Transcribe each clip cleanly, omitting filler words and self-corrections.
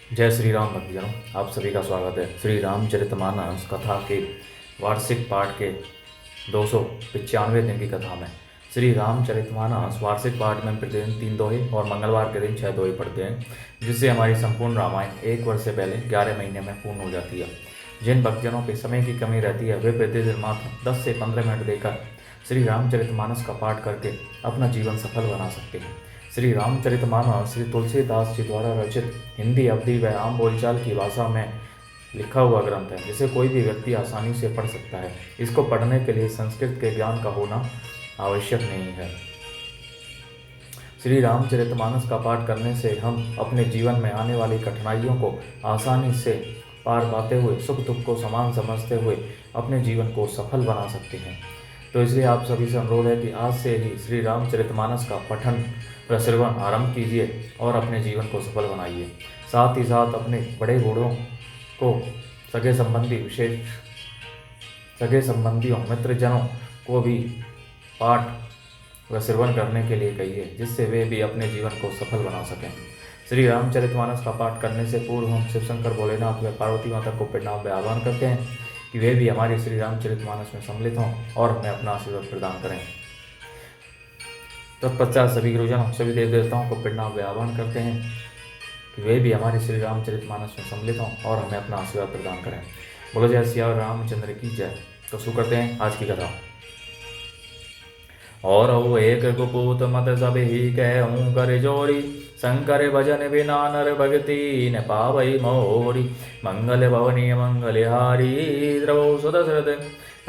जय श्री राम भक्तजनों, आप सभी का स्वागत है श्री रामचरितमानस कथा के वार्षिक पाठ के 295 दिन की कथा में। श्री रामचरितमानस वार्षिक पाठ में प्रतिदिन 3 दोहे और मंगलवार के दिन 6 दोहे पढ़ते हैं, जिससे हमारी संपूर्ण रामायण 1 वर्ष से पहले 11 महीने में पूर्ण हो जाती है। जिन भक्तजनों के समय की कमी रहती है वे प्रतिदिन मात्र 10 से 15 मिनट देकर श्री रामचरितमानस का पाठ करके अपना जीवन सफल बना सकते हैं। श्री रामचरितमानस श्री तुलसीदास जी द्वारा रचित हिंदी, अवधी व आम बोलचाल की भाषा में लिखा हुआ ग्रंथ है, जिसे कोई भी व्यक्ति आसानी से पढ़ सकता है। इसको पढ़ने के लिए संस्कृत के ज्ञान का होना आवश्यक नहीं है। श्री रामचरितमानस का पाठ करने से हम अपने जीवन में आने वाली कठिनाइयों को आसानी से पार पाते हुए, सुख दुख को समान समझते हुए अपने जीवन को सफल बना सकते हैं। तो इसलिए आप सभी से अनुरोध है कि आज से ही श्री रामचरितमानस का पठन प्रश्रवण आरंभ कीजिए और अपने जीवन को सफल बनाइए। साथ ही साथ अपने बड़े बूढ़ों को, सगे संबंधियों, मित्रजनों को भी पाठ व श्रवण करने के लिए कहिए, जिससे वे भी अपने जीवन को सफल बना सकें। श्री रामचरितमानस का पाठ करने से पूर्व हम शिव शंकर भोलेनाथ व पार्वती माता को प्रणाम व आह्वान करते हैं कि वे भी हमारे श्री रामचरितमानस में सम्मिलित हों और हमें अपना आशीर्वाद प्रदान करें। तत्पश्चात सभी गुरुजनों, सभी देव देवताओं को प्रणाम व आह्वान करते हैं कि वे भी हमारे श्री रामचरितमानस में सम्मिलित हों और हमें अपना आशीर्वाद प्रदान करें। बोलो जय सिया रामचंद्र की जय। तो शुरू करते हैं आज की कथा। और हो एक कुपूत मत सब ही कहूँ कर जोड़ी, शंकर भजन बिना नर भगति न पावई मोरी। मंगल भवनी मंगलहारी द्रवो सुदशरथ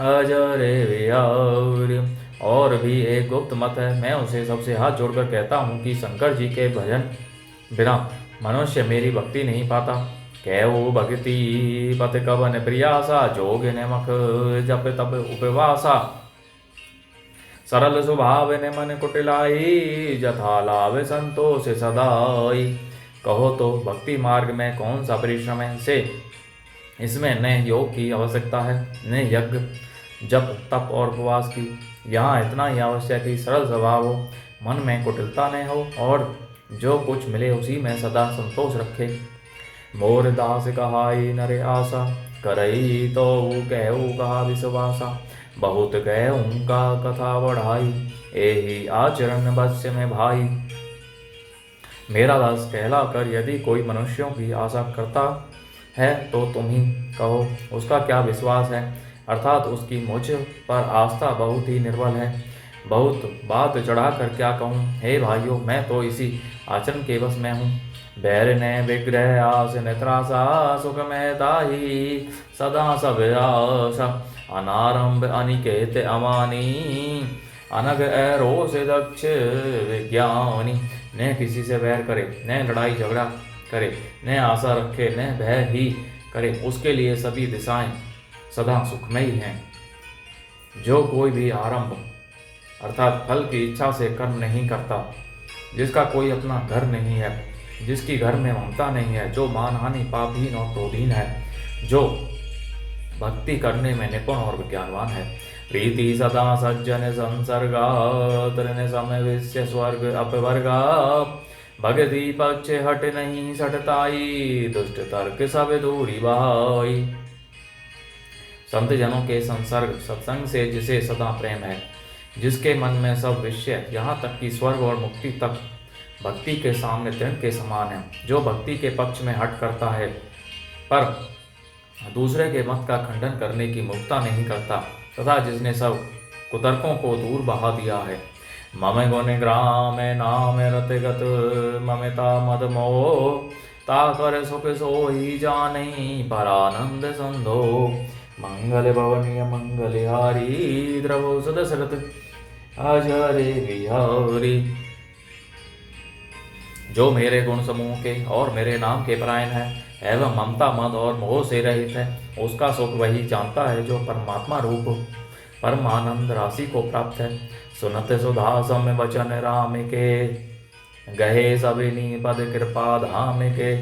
अजरे विहारी। और भी एक गुप्त मत है, मैं उसे सबसे हाथ जोड़कर कहता हूँ कि शंकर जी के भजन बिना मनुष्य मेरी भक्ति नहीं पाता। कहू भक्ति पत कवन प्रियासा, जोग नमक जप तप उपवासा। सरल स्वभाव ने मन कुटिलाई, जथा लाभ संतोष सदाई। कहो तो भक्ति मार्ग में कौन सा परिश्रम है से, इसमें न योग की आवश्यकता है न यज्ञ जप तप और उपवास की। यहाँ इतना ही आवश्यक कि सरल स्वभाव हो, मन में कुटिलता न हो और जो कुछ मिले उसी में सदा संतोष रखे। मोर दास कहाई नरे आशा, करई तो कहू कहा विश्वासा। बहुत कहूँ का कथा बढ़ाई, एही आचरण बस्य में भाई। मेरा दास कहला कर यदि कोई मनुष्यों की आशा करता है तो तुम ही कहो उसका क्या विश्वास है, अर्थात उसकी मुझ पर आस्था बहुत ही निर्बल है। बहुत बात चढ़ाकर क्या कहूँ, हे भाइयों, मैं तो इसी आचरण के बस में हूँ। बैर ने विग्रह आस नेत्रासा, सुख में ताही सदा सब आशा। अनारंभ अनिकेत अमानी, अनग एरोस दक्ष विज्ञानी। न किसी से बैर करे, न लड़ाई झगड़ा करे, न आशा रखे, न भय ही करे, उसके लिए सभी दिशाएं सदा सुखमयी हैं। जो कोई भी आरंभ अर्थात फल की इच्छा से कर्म नहीं करता, जिसका कोई अपना घर नहीं है, जिसकी घर में ममता नहीं है, जो मानहानि पापहीन और क्रोधहीन है, जो भक्ति करने में निपुण और विज्ञानवान है। प्रीति सदा सज्जन संसर्गा, तृण समय विश्य स्वर्ग अपवर्गा। भगति पक्ष हट नहीं सटताई, दुष्ट तर्क सब दूरी बहाई। संत जनों के संसर्ग सत्संग से जिसे सदा प्रेम है, जिसके मन में सब विषय यहाँ तक कि स्वर्ग और मुक्ति तक भक्ति के सामने तृण के समान है। जो भक्ति के पक्ष में हट करता है पर दूसरे के मत का खंडन करने की मूर्खता नहीं करता, तथा जिसने सब कुतर्कों को दूर बहा दिया है। मम गुण ग्राम नाम रतगत, ममता मद मोह ताकर सुख सोई जानी, परानंद संधो। मंगल भवनीय मंगलहारी, द्रवो सुदशरथ अजरे विहारी। जो मेरे गुण समूह के और मेरे नाम के परायण है एवं ममता मद और मोह से रहित है, उसका सुख वही जानता है जो परमात्मा रूप परमानंद राशि को प्राप्त है। सुनत सुधा सम वचन राम के, गहे सबिनी पद कृपा धाम के।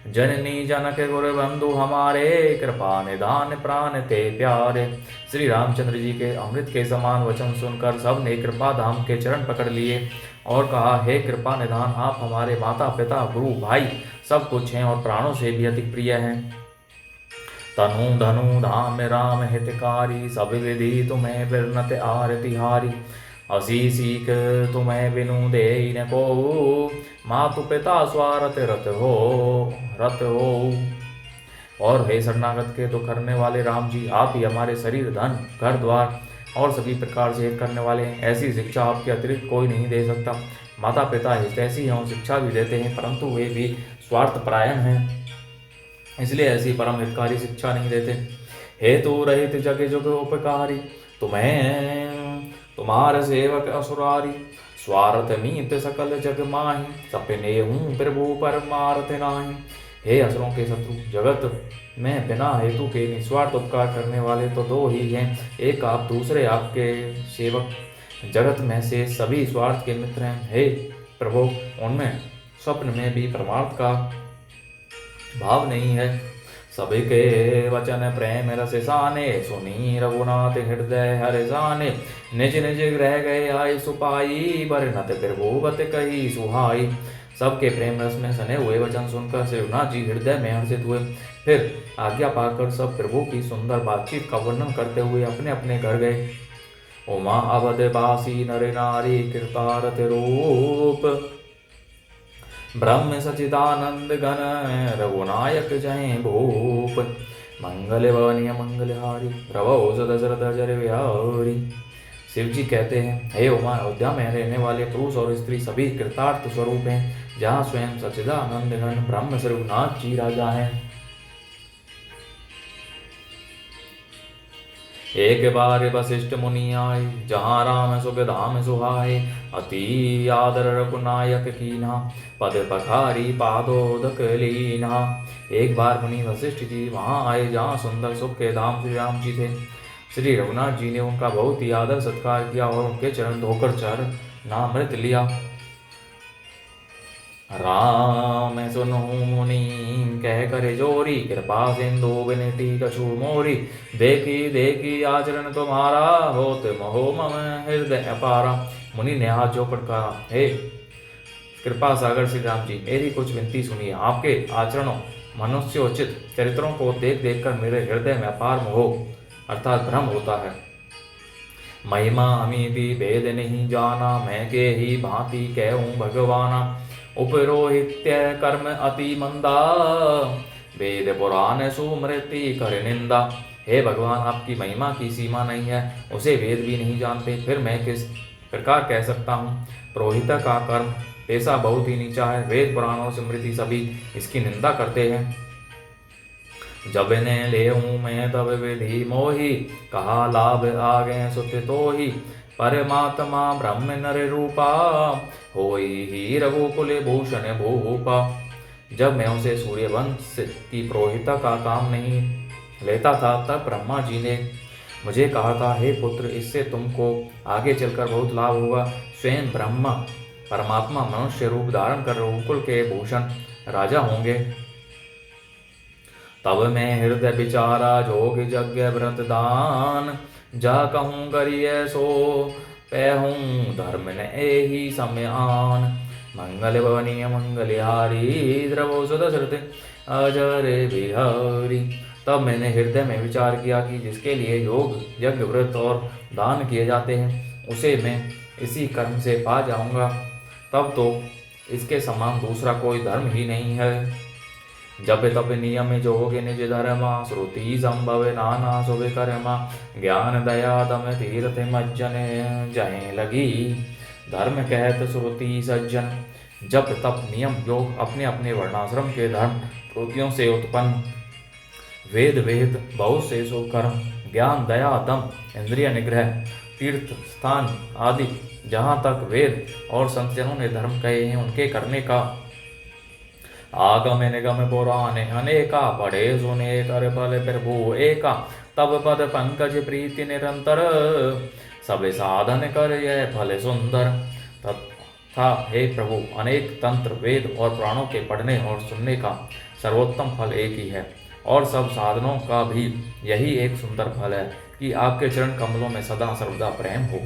जननी जनक गुरु बंधु हमारे, कृपा निधान प्राण ते प्यारे। श्री रामचंद्र जी के अमृत के समान वचन सुनकर सब ने कृपा धाम के चरण पकड़ लिए और कहा, हे कृपा निधान, आप हमारे माता पिता गुरु भाई सब कुछ हैं और प्राणों से भी अधिक प्रिय हैं। तनु धनु धाम राम हितकारी, सब विधि तुम्हें बिरनत आरति हारी। असी सीख तुम्हें बिनु देई न को, मातु पिता स्वारथ रत हो। और हे शरणागत के दुख करने वाले राम जी, आप ही हमारे शरीर धन घर द्वार और सभी प्रकार से हित करने वाले हैं। ऐसी शिक्षा आपके अतिरिक्त कोई नहीं दे सकता। माता पिता हितैषी हैं और शिक्षा भी देते हैं, परंतु वे भी स्वार्थ परायण हैं, इसलिए ऐसी परम हितकारी शिक्षा नहीं देते। हेतु रहित जग जुग उपकारी, तुम्हार सेवक असुरारी। स्वार्थ मीत सकल जग माही, सपने हूँ प्रभु परमार्थ नाही। हे असुरों के शत्रु, जगत में बिना हेतु के निस्वार्थ उपकार करने वाले तो दो ही हैं, एक आप, दूसरे आपके सेवक। जगत में से सभी स्वार्थ के मित्र हैं। हे प्रभु, उनमें स्वप्न में भी परमार्थ का भाव नहीं है। सभी के वचन प्रेम रस साने, सुनी रघुनाथ हृदय हर जाने। निज निज ग्रह गए आए सुपाई, बरनत प्रभुवत कही सुहाई। सबके प्रेम रस में सने हुए वचन सुनकर श्री रघुनाथ जी हृदय में हर्षित हुए। फिर आज्ञा पाकर सब प्रभु की सुंदर बातचीत का वर्णन करते हुए अपने अपने घर गए। उमा अवध बासी नर नारी कृतारथ रूप, ब्रह्म सचिदानंद घन रघुनायक जय भूप। मंगल वनीय मंगलहारी, प्रभो दशरथ जर विहारी। शिव जी कहते हैं, हे उमा, अयोध्या में रहने वाले पुरुष और स्त्री सभी कृतार्थ स्वरूप हैं, जहाँ स्वयं सच्चिदानंद घन ब्रह्म श्री रघुनाथ जी राजा हैं। एक बार वशिष्ठ मुनि आए, जहाँ राम सुख धाम सुहाए। अति आदर रघुनायक कीन्हा, पद पखारी पादोदक लीन्हा। एक बार मुनि वशिष्ठ जी वहाँ आए, जहाँ सुंदर सुख के धाम श्री राम जी थे। श्री रघुनाथ जी ने उनका बहुत ही आदर सत्कार किया और उनके चरण धोकर चरणामृत लिया। राम सुनु मुनि कह करे जोरी, कृपा सिंधु विनती कछु मोरी। देखी देखी आचरण तुम्हारा, होत महो मम हृदय अपारा। मुनि ने हाथ जोड़कर कहा, हे कृपा सागर श्री राम जी, मेरी कुछ विनती सुनिए। आपके आचरणों मनुष्योचित चरित्रों को देख देख कर मेरे हृदय में अपार मोह अर्थात भ्रम होता है। महिमा अमिति भेद नहीं जाना, मैं के ही भांति कहूँ भगवाना। उपरोहित्य कर्म अति मंदा, वेद पुराण सुमृति कर निंदा। हे भगवान, आपकी महिमा की सीमा नहीं है, उसे वेद भी नहीं जानते, फिर मैं किस प्रकार कह सकता हूँ। पुरोहित का कर्म पेशा बहुत ही नीचा है, वेद पुराण और स्मृति सभी इसकी निंदा करते हैं। जब ने ले मैं तब विधि मोही, कहा लाभ आगे सुत तो ही। परमात्मा ब्रह्म नर रूपा, होई ही रघुकुल भूषण भूपा। जब मैं उसे सूर्यवंश की पुरोहिता का काम नहीं लेता था, तब ब्रह्मा जी ने मुझे कहा था, हे पुत्र, इससे तुमको आगे चलकर बहुत लाभ होगा। स्वयं ब्रह्मा परमात्मा मनुष्य रूप धारण कर रघुकुल के भूषण राजा होंगे। तब मैं हृदय विचारा, जोग यज्ञ व्रत दान। जा कहूँ करिए सो पैहूँ, धर्म न एहि समयान। मंगल भवनीय मंगलहारी, द्रवो सुदशरथ अजर बिहारी। तब मैंने हृदय में विचार किया कि जिसके लिए योग यज्ञ व्रत और दान किए जाते हैं, उसे मैं इसी कर्म से पा जाऊंगा। तब तो इसके समान दूसरा कोई धर्म ही नहीं है। जब तब नियम जोगे निज धर्मा, श्रुति संभव नाना शुभ कर्मा। ज्ञान दया दम तीर्थ मज्जन, जय लगी धर्म कहत श्रुति सज्जन। जब तप नियम योग अपने अपने वर्णाश्रम के धर्म श्रुतियों से उत्पन्न, वेद वेद बहुत से शुभ कर्म, ज्ञान दया दम इंद्रिय निग्रह, तीर्थ स्थान आदि जहाँ तक वेद और संतजनों ने धर्म कहे हैं, उनके करने का आगम निगम पुराने अनेका, पढ़े सुने कर फल प्रभु एका। तब पद पंकज प्रीति निरंतर, सब साधन कर यह फल सुंदर। तथा हे प्रभु, अनेक तंत्र वेद और पुराणों के पढ़ने और सुनने का सर्वोत्तम फल एक ही है, और सब साधनों का भी यही एक सुंदर फल है कि आपके चरण कमलों में सदा सर्वदा प्रेम हो।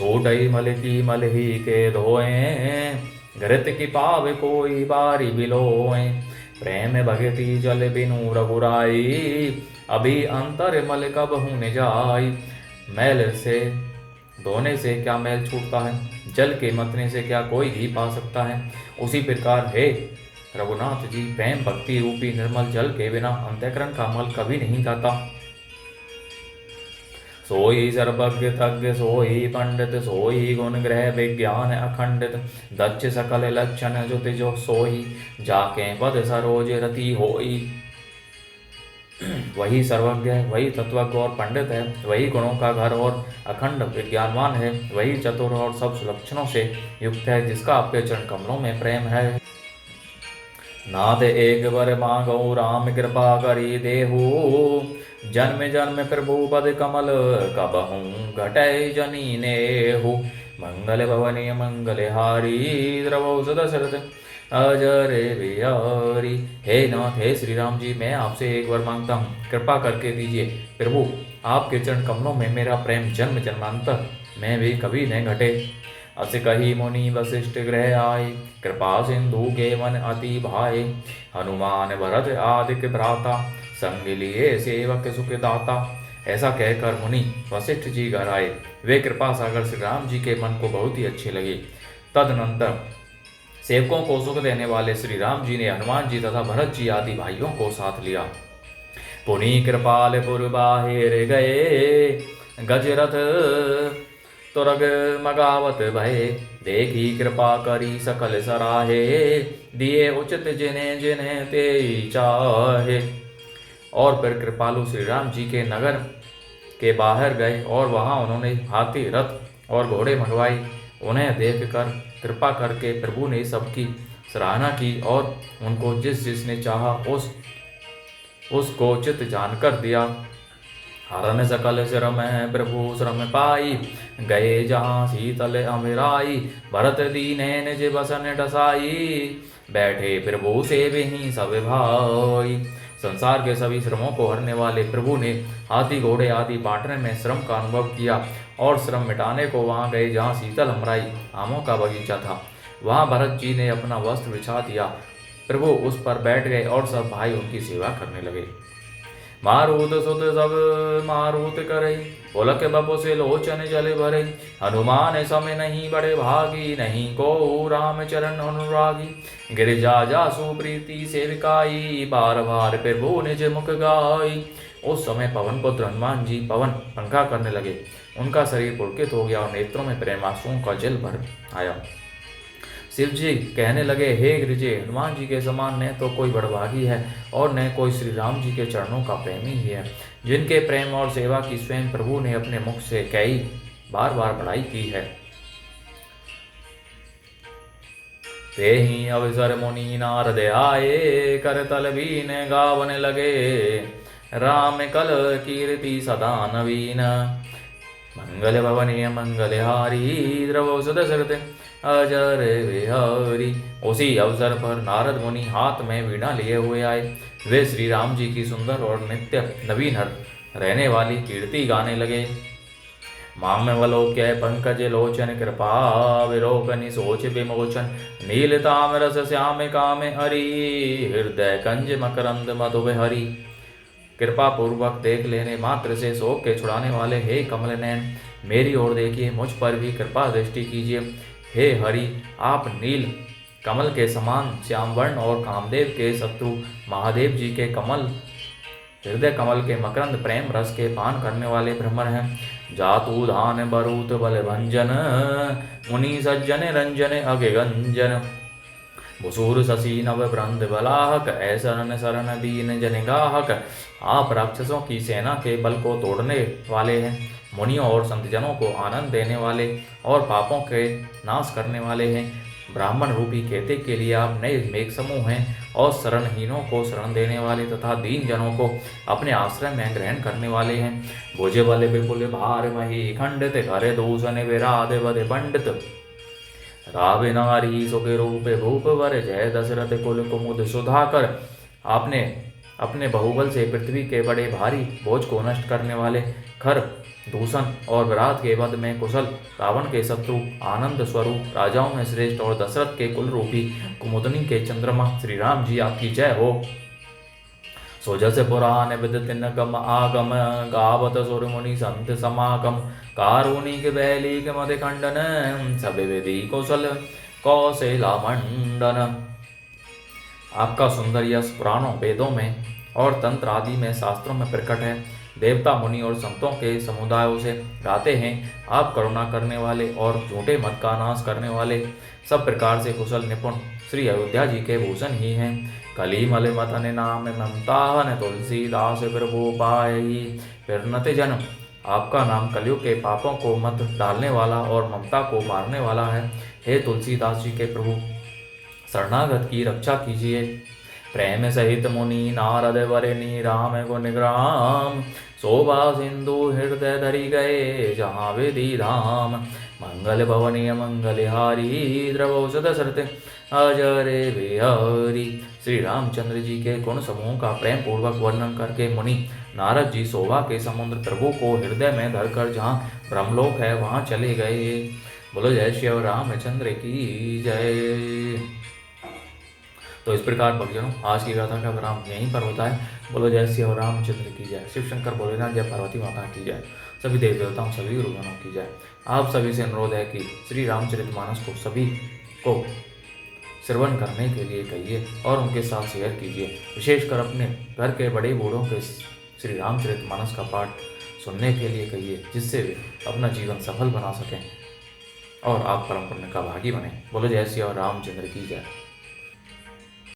छूटई मल की मल ही के धोए, घृत की पाव कोई बारी बिलोए। प्रेम भगति जल बिनु रघुराई, अभी अंतर मल कब हुन जाई। मैल से धोने से क्या मैल छूटता है, जल के मतने से क्या कोई घी पा सकता है। उसी प्रकार हे रघुनाथ जी, प्रेम भक्ति रूपी निर्मल जल के बिना अंतःकरण का मल कभी नहीं जाता। सोई सर्वज्ञ तज्ञ सोई पंडित, सोई गुण ग्रह विज्ञान अखंडित। दक्ष सकल लक्षण जो तिजो सोई, जाके पद सरोज रति होई। वही सर्वज्ञ है, वही तत्वज्ञ और पंडित है, वही गुणों का घर और अखंड विज्ञानवान है, वही चतुर और सब सुलक्षणों से युक्त है, जिसका आपके चरण कमलों में प्रेम है। नाथ एक बर मांगो राम कृपा करी देहु, जन्म जन्म प्रभु पद कमल कबहूँ घटै जनी नेहु। मंगल भवनी मंगल हारी, द्रवौ दशरथ अजर बिहारी। हे नाथ, हे श्री राम जी, मैं आपसे एक वर मांगता हूँ, कृपा करके दीजिए प्रभु। आपके चरण कमलों में मेरा प्रेम जन्म जन्मांतर में भी कभी न घटे। अस कही मुनि वशिष्ठ गृह आए, कृपा सिंधु के मन अति भाए। हनुमान भरत आदिक भ्राता, संग लिए सेवक सुख दाता। ऐसा कहकर मुनि वशिष्ठ जी घर आए। वे कृपा सागर श्री राम जी के मन को बहुत ही अच्छे लगे। तदनंतर सेवकों को सुख देने वाले श्री राम जी ने हनुमान जी तथा भरत जी आदि भाइयों को साथ लिया। पुनि कृपालपुर बाहिर गए, गजरथ तुरग मगावत भये। देखी कृपा करी सकल सराहे, दिए उचित जिन्हें जिन्हें ते चाहे। और फिर कृपालु श्री राम जी के नगर के बाहर गए और वहां उन्होंने हाथी रथ और घोड़े मंगवाई। उन्हें देखकर कृपा करके प्रभु ने सबकी सराहना की और उनको जिस जिसने चाहा उसको उचित जानकर दिया। हरन सकल श्रम प्रभु श्रम पाई, गए जहाँ शीतल अमिराई। भरत दीने निज बसन डसाई, बैठे प्रभु से भी सब भाई। संसार के सभी श्रमों को हरने वाले प्रभु ने हाथी घोड़े आदि बांटने में श्रम का अनुभव किया और श्रम मिटाने को वहां गए जहाँ शीतल अमराई आमों का बगीचा था। वहां भरत जी ने अपना वस्त्र बिछा दिया। प्रभु उस पर बैठ गए और सब भाई उनकी सेवा करने लगे। मारुत सुत सब मारुत करे, पुलक बपु से लोचन जल भरे। हनुमान समय नहीं बड़े भागी, नहीं को राम चरण अनुरागी। गिरिजा जासु प्रीति सेविकाई, बार बार प्रभु निज मुख गाई। उस समय पवन पुत्र हनुमान जी पवन पंखा करने लगे। उनका शरीर पुलकित हो गया और नेत्रों में प्रेमाश्रुओं का जल भर आया। शिव जी कहने लगे, हे गिरिजे, हनुमान जी के समान न तो कोई बड़भागी है और न कोई श्री राम जी के चरणों का प्रेमी ही है, जिनके प्रेम और सेवा की स्वयं प्रभु ने अपने मुख से कई बार बार बड़ाई की है। ते ही अवसर मुनि नारद आए, कर तल बीन गावन लगे। राम कल कीर्ति सदा नवीन, मंगल भवनीय मंगल हारी। द्रवौ दशरथ अजर बिहारी। उसी अवसर पर नारद मुनि हाथ में वीणा लिए हुए आए। वे श्री राम जी की सुंदर और नित्य नवीन रहने वाली कीर्ति गाने लगे। माम्यवलोक्य पंकज लोचन, कृपा विलोकनि सोच विमोचन। नील ताम्रस श्याम काम हरि, हृदय कंज मकरंद मधु हरि। कृपा पूर्वक देख लेने मात्र से शोक के छुड़ाने वाले हे कमल नयन, मेरी ओर देखिए, मुझ पर भी कृपा दृष्टि कीजिए। हे हरि, आप नील कमल के समान श्यामवर्ण और कामदेव के शत्रु महादेव जी के कमल हृदय कमल के मकरंद प्रेम रस के पान करने वाले भ्रमर हैं। जातु धान बरूत बल भंजन, मुनि सज्जन रंजन अगे गंजन। भुसूर शशि नव ब्रंद बलाहक, ऐसरन शरण दीन जन गाहक। आप राक्षसों की सेना के बल को तोड़ने वाले हैं, मुनियों और संतजनों को आनंद देने वाले और पापों के नाश करने वाले हैं। ब्राह्मण रूपी खेती के लिए आप नए मेघ समूह हैं और शरणहीनों को शरण देने वाले तथा दीन जनों को अपने आश्रय में ग्रहण करने वाले हैं। भुज बल विपुल भार मही खंडित, करे दूषण विराध बध पंडित। रावे नारी सुख रूप भूप वर, जय दशरथ कुल कुमुद सुधाकर। आपने अपने बाहुबल से पृथ्वी के बड़े भारी बोझ को नष्ट करने वाले खर दूषण और विराट के वध में कुशल, रावण के शत्रु, आनंद स्वरूप, राजाओं में श्रेष्ठ और दशरथ के कुल रूपी, कुमुदनी के चंद्रमा श्री राम जी आपकी जय हो। सोजस पुराण विदित गम आगम, गावत सुर मुनि संत समागम, कारुणिक बैलिक मद खंडन, सब विधि कौशल कौशला मंडन। आपका सुंदर यश पुराणों, वेदों में और तंत्र आदि में, शास्त्रों में प्रकट है। देवता, मुनि और संतों के समुदायों से गाते हैं। आप करुणा करने वाले और झूठे मत का नाश करने वाले, सब प्रकार से कुशल निपुण श्री अयोध्या जी के भूषण ही हैं। कली मल मथन नाम ममता न तुलसीदास प्रभु पाई, फिरनत जन। आपका नाम कलयुग के पापों को मत डालने वाला और ममता को मारने वाला है। हे तुलसीदास जी के प्रभु, शरणागत की रक्षा कीजिए। प्रेम सहित मुनि नारद वरनी राम गुण ग्राम, शोभा सिंधु हृदय धरि गए जहाँ विधि धाम। मंगल भवनीय मंगलहारी, द्रवौषध सरत अजरे बिहारी। श्री रामचंद्र जी के गुण समूह का प्रेम पूर्वक वर्णन करके मुनि नारद जी शोभा के समुद्र प्रभु को हृदय में धरकर जहाँ ब्रह्मलोक है वहाँ चले गए। बोलो जय श्री रामचंद्र की जय। तो इस प्रकार भक्तजनों, आज की गाथा का विराम यहीं पर होता है। बोलो जय श्री रामचंद्र की जय। शिव शंकर भोलेनाथ, जय पार्वती माता की जय। सभी देव देवताओं, सभी गुरुजनों की जय। आप सभी से अनुरोध है कि श्री रामचरितमानस को सभी को श्रवण करने के लिए कहिए और उनके साथ शेयर कीजिए। विशेषकर अपने घर के बड़े बूढ़ों के श्री रामचरितमानस का पाठ सुनने के लिए कहिए, जिससे वे अपना जीवन सफल बना सकें और आप परम पुण्य का भागी बने। बोलो जय श्री रामचंद्र की जय।